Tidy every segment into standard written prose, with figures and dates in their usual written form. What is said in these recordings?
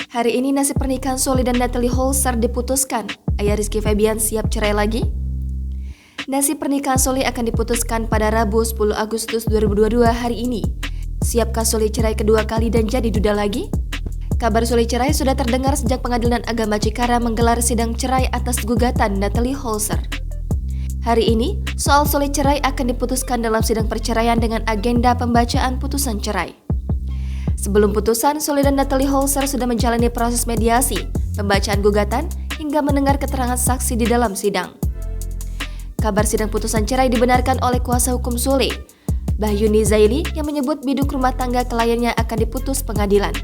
Hari ini nasib pernikahan Sule dan Natalie Holzer diputuskan. Ayah Rizky Febian siap cerai lagi? Nasib pernikahan Sule akan diputuskan pada Rabu 10 Agustus 2022 hari ini. Siapkah Sule cerai kedua kali dan jadi duda lagi? Kabar Sule cerai sudah terdengar sejak Pengadilan Agama Cikarang menggelar sidang cerai atas gugatan Natalie Holzer. Hari ini, soal Sule cerai akan diputuskan dalam sidang perceraian dengan agenda pembacaan putusan cerai. Sebelum putusan, Sule dan Natalie Holzer sudah menjalani proses mediasi, pembacaan gugatan, hingga mendengar keterangan saksi di dalam sidang. Kabar sidang putusan cerai dibenarkan oleh kuasa hukum Sule, Bahyuni Zaili, yang menyebut biduk rumah tangga kliennya akan diputus pengadilan.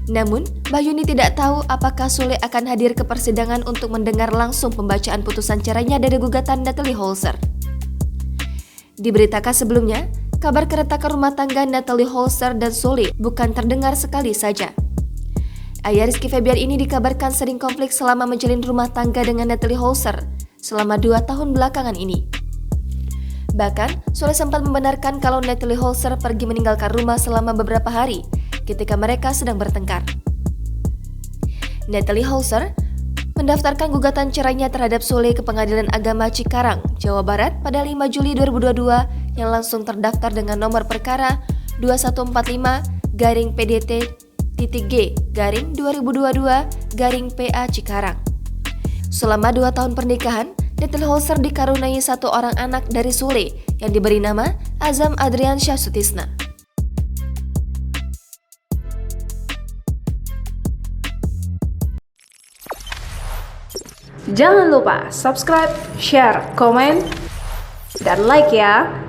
Namun, Bahyuni tidak tahu apakah Sule akan hadir ke persidangan untuk mendengar langsung pembacaan putusan cerainya dari gugatan Natalie Holzer. Diberitakan sebelumnya, kabar keretakan rumah tangga Natalie Holzer dan Sule bukan terdengar sekali saja. Ayah Rizky Febian ini dikabarkan sering konflik selama menjalin rumah tangga dengan Natalie Holzer selama 2 tahun belakangan ini. Bahkan, Sule sempat membenarkan kalau Natalie Holzer pergi meninggalkan rumah selama beberapa hari ketika mereka sedang bertengkar. Natalie Holzer mendaftarkan gugatan cerainya terhadap Sule ke Pengadilan Agama Cikarang, Jawa Barat pada 5 Juli 2022 yang langsung terdaftar dengan nomor perkara 2145-PDT-G-2022-PA Cikarang. Selama 2 tahun pernikahan, Natalie Holzer dikaruniai 1 orang anak dari Sule yang diberi nama Azam Adriansyah Sutisna. Jangan lupa subscribe, share, komen, dan like ya.